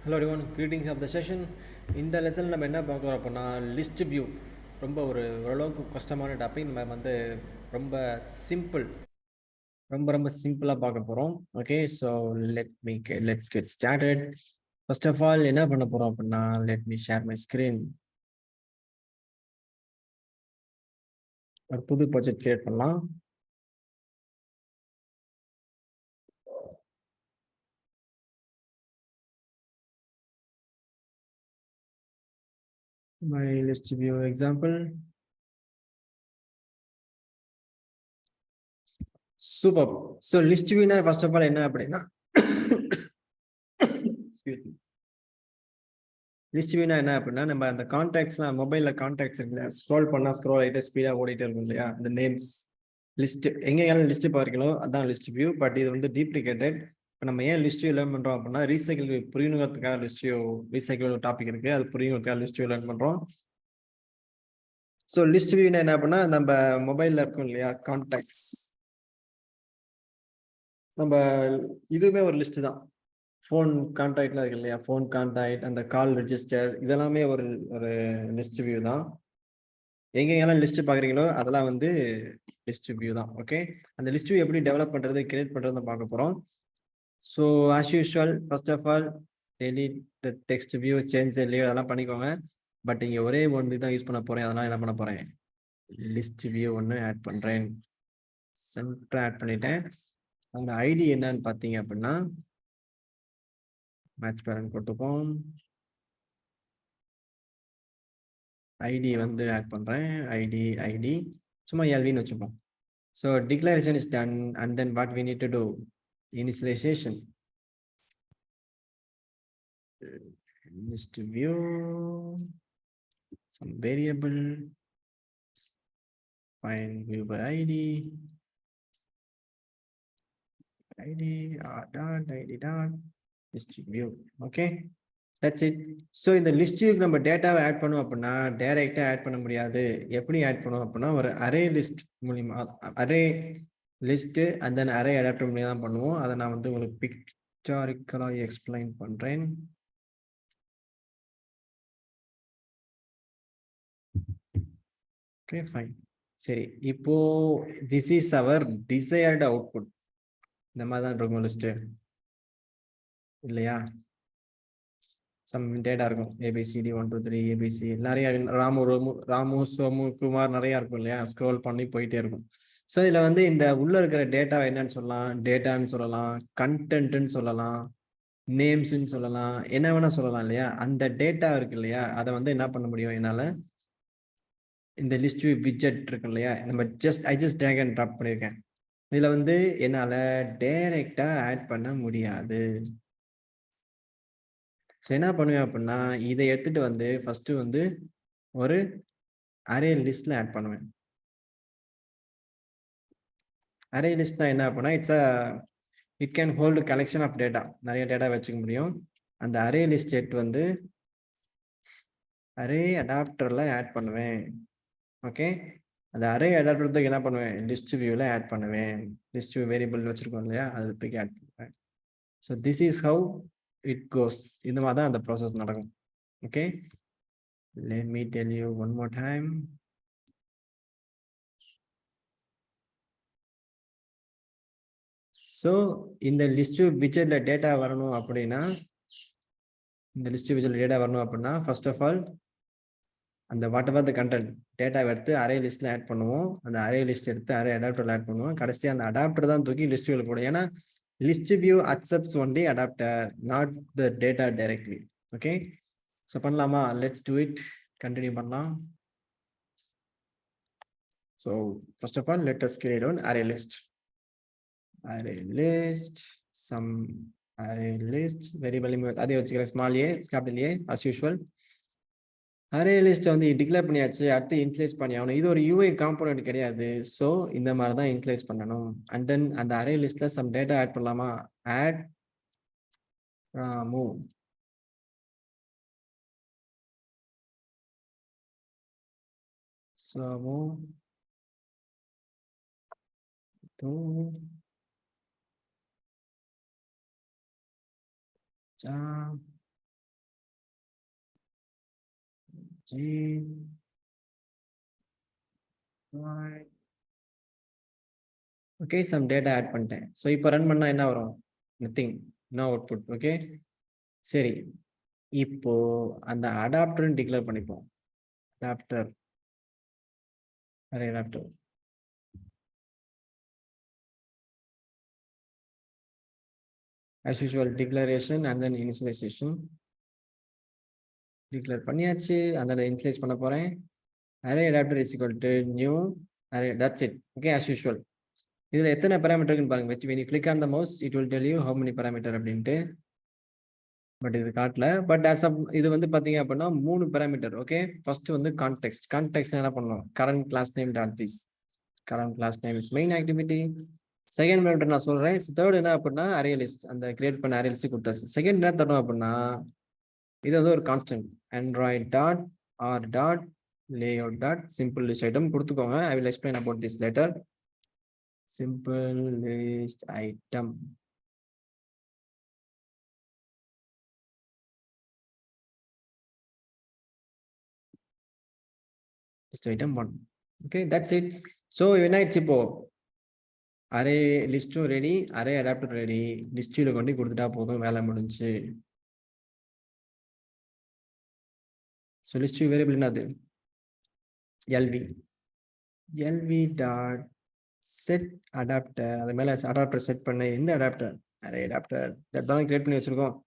Hello everyone, greetings of the session. இந்த lesson நம்ம என்ன பார்க்குறோம் அப்படின்னா லிஸ்ட் வியூ. ரொம்ப ஓரளவுக்கு கஷ்டமான டாபிக். நம்ம வந்து ரொம்ப சிம்பிள் ரொம்ப சிம்பிளாக பார்க்க போகிறோம். Okay, so let's get started. First of all என்ன பண்ண போகிறோம் அப்படின்னா, let me share my screen. ஒரு புது ப்ராஜெக்ட் கிரியேட் பண்ணலாம். My list view example. Super. So list வியூனா ஃபர்ஸ்ட் ஆஃப் ஆல் என்ன அப்படின்னா லிஸ்ட் வியூனா என்ன அப்படின்னா, நம்ம அந்த கான்டாக்ட்ஸ்லாம் மொபைலில் கான்டாக்ட்ஸ் இருக்குல்ல, ஸ்க்ரோல் பண்ணால் ஸ்க்ரோல் ஆகிட்டு ஸ்பீடாக ஓடிட்டே இருக்கும் இல்லையா, அந்த நேம்ஸ் லிஸ்ட் எங்கேயாலும் லிஸ்ட் பார்க்கணும், அதான் லிஸ்ட் வியூ. பட் இது வந்து டீப்ளிகேட்டட். இப்போ நம்ம ஏன் லிஸ்ட் வியூ லேர்ன் பண்ணுறோம் அப்படின்னா, ரீசைக்கிள் புரியணுங்கிறதுக்காக லிஸ்ட் வியூ, ரீசைக்கிள் டாபிக் இருக்குது, அது புரியணுங்கிறதுக்காக லிஸ்ட் வியூ லேர்ன் பண்ணுறோம். ஸோ லிஸ்ட் வியூனா என்ன அப்படின்னா, நம்ம மொபைலில் இருக்கும் இல்லையா கான்டாக்ட்ஸ், நம்ம இதுவுமே ஒரு லிஸ்ட் தான். ஃபோன் கான்டாக்ட்லாம் இருக்கு இல்லையா, ஃபோன் கான்டாக்ட், அந்த கால் ரெஜிஸ்டர், இதெல்லாமே ஒரு ஒரு லிஸ்ட் வியூ தான். எங்கெங்கெல்லாம் லிஸ்ட் பார்க்குறீங்களோ அதெல்லாம் வந்து லிஸ்ட் வியூ தான். ஓகே, அந்த லிஸ்ட் வியூ எப்படி டெவலப் பண்ணுறது, கிரியேட் பண்ணுறதுன்னு பார்க்க போகிறோம். So as usual, first of all delete the text view, change the leave, அதெல்லாம் பண்ணிக்கோங்க. பட் இங்கே ஒரே ஒன்று தான் யூஸ் பண்ண போகிறேன், அதனால் என்ன பண்ண போகிறேன், லிஸ்ட் வியூ ஒன்று ஆட் பண்ணுறேன். சென்டர் ஆட் பண்ணிட்டேன். அந்த ஐடி என்னன்னு பார்த்தீங்க அப்படின்னா, மேட்ச் பேரண்ட் கொடுத்துப்போம். ஐடி வந்து ஆட் பண்ணுறேன். ஐடி சும்மா எல்வின்னு வச்சுப்போம். So declaration is done, and then what we need to do, initialization. List view, some variable, find view by id dot list view. Okay, that's it. So இந்த list வியூக்கு நம்ம டேட்டாவை add பண்ணோம் அப்படின்னா டைரெக்டாக ஆட் பண்ண முடியாது. எப்படி ஆட் பண்ணுவோம் அப்படின்னா, ஒரு அரே லிஸ்ட் மூலிமா, array list and then array adapter மூலியம் தான் பண்ணுவோம். அதை நான் வந்து உங்களுக்கு பிக்டாரிக்கலாக எக்ஸ்பிளைன் பண்ணுறேன். Okay fine. சரி, இப்போ this is our desired output. இந்த மாதிரி தான் இருக்கும் லிஸ்ட்டு இல்லையா, சம் டேட்டா இருக்கும், ஏபிசிடி 1 2 3 ஏபிசி, நிறைய ராமு சோமு குமார் நிறையா இருக்கும் இல்லையா, ஸ்க்ரோல் பண்ணி போயிட்டே இருக்கும். ஸோ இதில் வந்து இந்த உள்ளே இருக்கிற டேட்டா என்னன்னு சொல்லலாம், டேட்டான்னு சொல்லலாம், கண்டென்ட்னு சொல்லலாம், நேம்ஸ்ன்னு சொல்லலாம், என்ன வேணால் சொல்லலாம் இல்லையா. அந்த டேட்டா இருக்கு இல்லையா, அதை வந்து என்ன பண்ண முடியும் என்னால், இந்த லிஸ்ட் விட்ஜெட் இருக்கு இல்லையா, நம்ம I just drag and drop பண்ணியிருக்கேன். இதில் வந்து என்னால் டைரெக்டாக ஆட் பண்ண முடியாது. ஸோ என்ன பண்ணுவேன் அப்படின்னா, இதை எடுத்துகிட்டு வந்து ஃபஸ்ட்டு வந்து ஒரு அரே லிஸ்ட்டில் ஆட் பண்ணுவேன். அரே லிஸ்ட்னா என்ன அப்படின்னா, it can hold collection of data, நிறைய டேட்டா வச்சுக்க முடியும். அந்த அரே லிஸ்ட் எடுத்து வந்து அரே அடாப்டரில் ஆட் பண்ணுவேன். ஓகே, அந்த அரே அடாப்டருக்கு என்ன பண்ணுவேன், லிஸ்ட் வியூவில் ஆட் பண்ணுவேன். லிஸ்ட் வியூ வேரியபிள் வச்சுருக்கோம் இல்லையா, அது போய் ஆட் பண்ணுவேன். So this is how it goes. இந்த மாதிரி தான் அந்த ப்ராசஸ் நடக்கும். Okay, let me tell you one more time. So இந்த லிஸ்ட் விட்ஜெட்ல டேட்டா வரணும் அப்படின்னா, ஃபர்ஸ்ட் ஆஃப் ஆல் அந்த வாட் எவர் த கண்டென்ட் டேட்டாவை எடுத்து அரே லிஸ்ட்ல ஆட் பண்ணுவோம். அந்த அரே லிஸ்ட் எடுத்து அரே அடாப்டர்ல ஆட் பண்ணுவோம். கடைசி அந்த அடாப்டர் தான் தூக்கி லிஸ்ட் வியூல போடும். ஏன்னா list view accepts only adapter, not the data directly. Okay, so பண்ணலாமா, லெட்ஸ் டூ இட், கண்டினியூ பண்ணலாம். So first of all let us create one array list. some array list variable அதே வச்சுக்கிறேன், small A capital A as usual. Array list வந்து declare பண்ணியாச்சு, அடுத்து இன்க்ளேஸ் பண்ணி ஆகணும். இது ஒரு யூஐ காம்போனன்ட் கிடையாது. ஸோ இந்த மாதிரி தான் இன்க்ளேஸ் பண்ணணும். அண்ட் தென் அந்த அரே லிஸ்ட்ல சம் டேட்டா ஆட் பண்ணலாமா, add Ramu. So okay, some data add பண்ணிட்டேன். ஸோ இப்போ ரன் பண்ணா என்ன வரும்? Nothing, no output. ஓகே, சரி. இப்போ அந்த அடாப்டர்னு டிக்ளேர் பண்ணிப்போம். Adapter, array adapter. as usual declaration and then initialization. Declare பண்ணியாச்சு. அந்த இனிஷியலைஸ் பண்ண போறேன். Array adapter is equal to new array. That's it. Okay, as usual. இதுல எத்தனை parameter இருக்குன்னு பாருங்க. வெச்சு when you click on the mouse it will tell you how many parameter அப்படின்ட்டு. பட் இது காட்டல. பட் as of இது வந்து பாத்தீங்க அப்படின்னா 3 parameter. ஓகே, ஃபர்ஸ்ட் வந்து கான்டெக்ஸ்ட். கான்டெக்ஸ்ட் என்ன பண்ணணும்? current class name dot this. current class name is main activity. Second parameter நான் சொல்றேன். தேர்ட் என்ன அப்படின்னா அரே லிஸ்ட். அந்த கிரியேட் பண்ண அரே லிஸ்ட் கொடுத்தாச்சு. செகண்ட் என்ன தரணும் அப்படின்னா இது வந்து ஒரு constant. android dot r dot layout dot simple list item கொடுத்துக்கோங்க. I will explain about this later. simple list item. list item 1. okay, that's it. so என்ன ஆயிடுச்சு? இப்போ அரே லிஸ்டும் ரெடி, அரே அடாப்டர் ரெடி. லிஸ்ட்ல கொண்டு கொடுத்துட்டா போதும், வேலை முடிஞ்சு. ஸோ லிஸ்ட் வேரியபிள் என்னது? lv dot set adapter. அது மேல அடாப்டர் செட் பண்ண. இந்த அடாப்டர் அரே அடாப்டர் தான் கிரியேட் பண்ணி வச்சிருக்கோம்.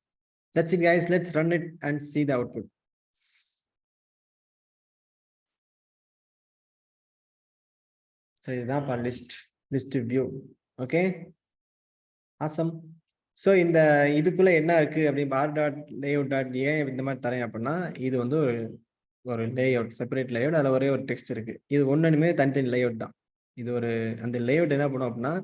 that's it guys, let's run it and see the output. So இதுதான் list view. Okay, awesome. So இந்த இதுக்குள்ள என்ன இருக்கு அப்படின்னு ஆர் டாட் லேஅவுட் டாட் ஏன் இந்த மாதிரி தரேன் அப்படின்னா இது வந்து ஒரு லேஅவுட், செப்பரேட் லேஅவுட். அதில் ஒரே ஒரு டெக்ஸ்ட் இருக்கு. இது ஒன்றுமே தனித்தனி லேஅவுட் தான். இது ஒரு அந்த லேஅவுட் என்ன பண்ணும் அப்படின்னா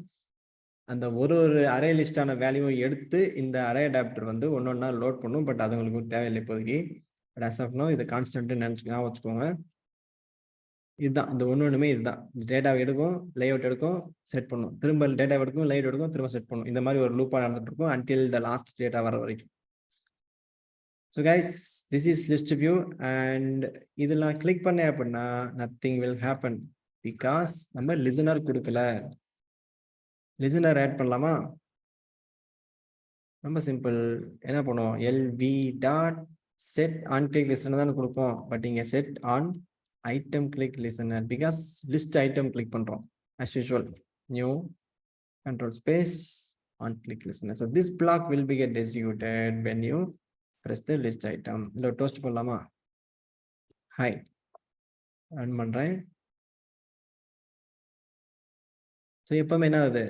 அந்த ஒரு அரே லிஸ்டான வேல்யூவை எடுத்து இந்த அரே அடாப்டர் வந்து ஒன்னொன்னா லோட் பண்ணும். பட் அது உங்களுக்கு தேவையில்லை இப்போதைக்கு. பட் as of now இது கான்ஸ்டன்ட் நினச்சிக்கலாம், வச்சுக்கோங்க. இதுதான் இந்த ஒன்றுமே. இதுதான் டேட்டாவை எடுக்கும், லேஅவுட் எடுக்கும், செட் பண்ணும். திரும்ப டேட்டாவை எடுக்கும், லேஅவுட் எடுக்கும், திரும்ப செட் பண்ணும். இந்த மாதிரி ஒரு லூப்பாக நடந்துட்டு இருக்கும் until the last டேட்டா வர வரைக்கும். So guys, this is list view. And இதில் நான் கிளிக் பண்ணேன் அப்படின்னா நத்திங் வில் ஹேப்பன் பிகாஸ் நம்ம லிசனர் கொடுக்கல. லிசனர் ஆட் பண்ணலாமா? ரொம்ப சிம்பிள். என்ன பண்ணுவோம்? lv dot set on click listener தான் கொடுப்போம். பட் இங்கே set on item click listener because list item click பண்றோம். as usual new control space on click listener. so this block will be get executed when you press the list item. இல்ல toast பண்ணலாமா? Hi run பண்றேன். So எப்பவுமே என்ன ஆகுது?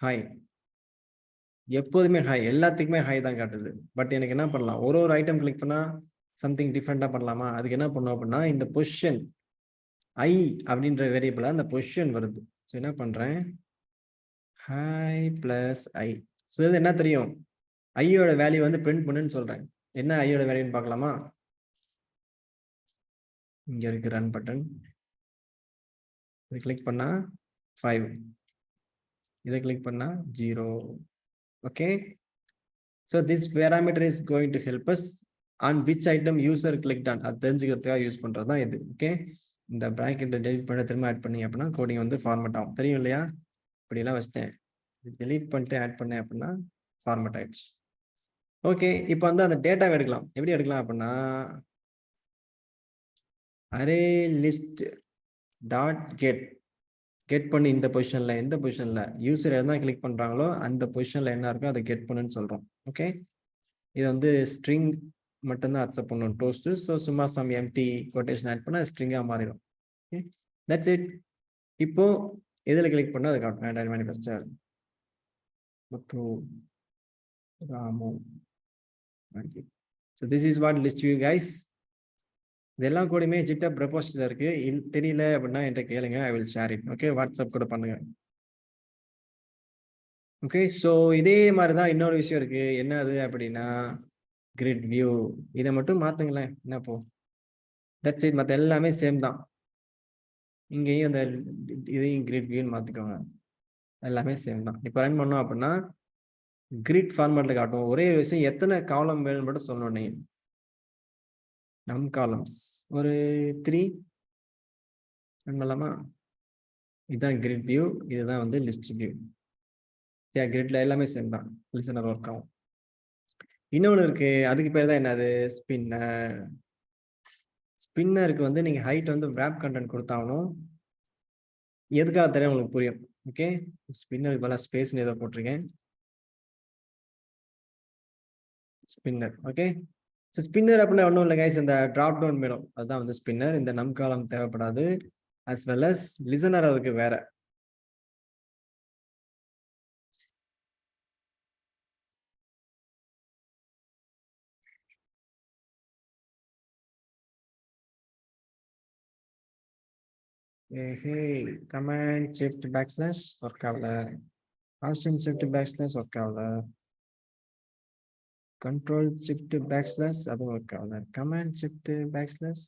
Hi. எப்போதுமே hi, எல்லாத்துக்குமே hi தான் காட்டுது. பட் எனக்கு என்ன பண்ணலாம்? ஒரு ஐட்டம் கிளிக் பண்ணா சம்திங் டிஃப்ரெண்டா பண்ணலாமா? அதுக்கு என்ன பண்ணும் அப்படின்னா இந்த பொசிஷன் ஐ அப்படின்ற வேரியபிளா அந்த பொசிஷன் வருது. ஸோ என்ன பண்றேன்? ஹாய் பிளஸ் ஐ. ஸோ இது என்ன தெரியும்? ஐயோட வேல்யூ வந்து பிரிண்ட் பண்ணுன்னு சொல்றேன். என்ன ஐயோட வேல்யூன்னு பார்க்கலாமா? இங்க இருக்கு ரன் பட்டன். இதை கிளிக் பண்ணா 5, இதை கிளிக் பண்ணா 0. Okay, so this parameter is going to help us on which item user clicked on. அது தெரிஞ்சுக்கிறதுக்காக யூஸ் பண்றது தான் இது. ஓகே, இந்த பிராக்கெட்டை டெலிட் பண்ண திரும்ப ஆட் பண்ணி அப்படின்னா கோடிங் வந்து ஃபார்மேட் ஆகும். தெரியும் இல்லையா? இப்படிலாம் வச்சிட்டேன். டெலிட் பண்ணிட்டு ஆட் பண்ணேன் அப்படின்னா ஃபார்மேட் ஆயிடுச்சு. ஓகே, இப்போ வந்து அந்த டேட்டாவை எடுக்கலாம். எப்படி எடுக்கலாம் அப்படின்னா அரே லிஸ்ட் டாட் கெட் பண்ணி இந்த பொசிஷன்ல, எந்த பொசிஷன்ல யூசர் எதாவது கிளிக் பண்றாங்களோ அந்த பொசிஷன்ல என்ன இருக்கோ அதை கெட் பண்ணுன்னு சொல்றோம். ஓகே, இது வந்து ஸ்ட்ரிங் மட்டும்தான் அக்செப்ட் பண்ணும் டோஸ்ட். ஸோ சும்மா சம் எம்டி கொட்டேஷன் ஆட் பண்ணால் ஸ்ட்ரிங்காக மாறிடும். Okay, that's it. இப்போ எதில் கிளிக் பண்ணால் அது காட்டும் மேனிஃபெஸ்டர் Muthu Ramu. So this is what list view guys. இதெல்லாம் கூடயுமே ஜிட்டப் ப்ரப்போஸ்டில் இருக்கு. தெரியல அப்படின்னா என்கிட்ட கேளுங்க, I will share it. Okay, WhatsApp கூட பண்ணுங்க. ஓகே, ஸோ இதே மாதிரி தான் இன்னொரு விஷயம் இருக்கு. என்ன அது அப்படின்னா கிரிட் வியூ. இதை மட்டும் மாத்துங்களேன். என்னப்போ தட்ஸ் இட். மற்ற எல்லாமே சேம் தான். இங்கேயும் அந்த இதையும் கிரிட் வியூன்னு மாத்திக்கோங்க. எல்லாமே சேம் தான். இப்போ ரன் பண்ணோம் அப்படின்னா கிரிட் ஃபார்மேட்ல காட்டும். ஒரே விஷயம், எத்தனை காலம் வேணும்னு மட்டும் சொல்லணும். நீங்க நம் காலம்ஸ் ஒரு 3 ரன் பண்ணலாமா? இதுதான் கிரிட் வியூ, இதுதான் வந்து லிஸ்ட் வியூ. கிரிட்ல எல்லாமே சேம் தான், லிசனர் ஒர்க் ஆகும். இன்னொன்று இருக்கு, அதுக்கு பேர் தான் என்னது, ஸ்பின்னர். ஸ்பின்னருக்கு வந்து நீங்க ஹைட் வந்து wrap கண்டென்ட் கொடுத்தாலும் எதுக்காக தெரியும் உங்களுக்கு புரியும். ஓகே, ஸ்பின்னருக்கு பதிலாக ஸ்பேஸ்னு ஏதோ போட்டிருக்கேன். ஸ்பின்னர். ஓகே, ஸோ ஸ்பின்னர் அப்படின்னா ஒன்றும் இல்லை கைஸ், இந்த ட்ராப் டவுன் வேணும், அதுதான் வந்து ஸ்பின்னர். இந்த நம் காலம் தேவைப்படாது, அஸ் வெல் அஸ் லிசனர் அதுக்கு வேற. கமாண்ட் ஷிஃப்ட் பேக்ஸ்லாஷ் ஒர்க் ஆகல, ஆப்ஷன் ஷிஃப்ட் பேக்ஸ்லாஷ் ஒர்க் ஆகல, கண்ட்ரோல் ஷிஃப்ட் பேக்ஸ்லாஷ் அதுவும் ஒர்க் ஆகல, command shift backslash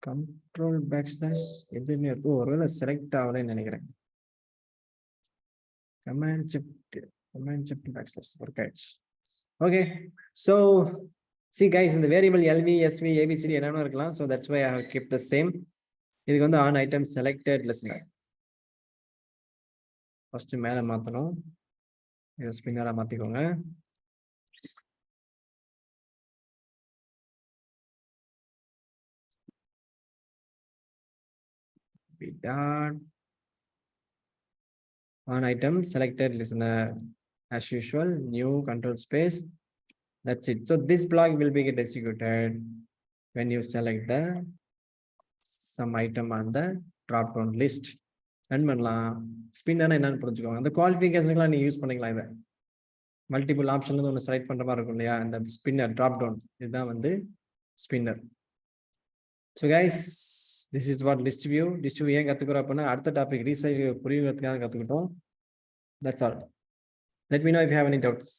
control backslash எதுவுமே ஒருவேளை செலக்ட் ஆகலைன்னு நினைக்கிறேன். கமாண்ட் ஷிஃப்ட் பேக்ஸ்லாஷ் ஒர்க் ஆயிடுச்சு. ஓகே, ஸோ see guys, இந்த வேரியபிள் LV SV ABCD என்னென்ன இருக்கலாம். So that's why I have keep the same. இதுக்கு வந்து on item selected listener first மேலே மாற்றணும், இதை ஸ்பின்னராக மாற்றிக்கோங்க. on item selected listener as usual, new control space, that's it. So this block will be get executed when you select the some item on the drop down list. Run பண்ணலாம். Spinner என்னன்னு புரிஞ்சுக்கோங்க. அந்த குவாலிஃபிகேஷன்லாம் நீங்க use பண்ணிக்கலாம். இதை multiple ஆப்ஷன்ல ஒன்று select பண்ற மாதிரி இருக்கும் இல்லையா, இந்த ஸ்பின்னர் ட்ராப் டவுன், இதுதான் வந்து spinner. So guys, this is what list view. List view ஏன் கற்றுக்குறோம் அப்படின்னா அடுத்த டாபிக் ரீசைல் புரியுறதுக்காக கற்றுக்கிட்டோம். That's all. Let me know if you have any doubts.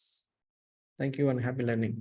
Thank you and happy learning.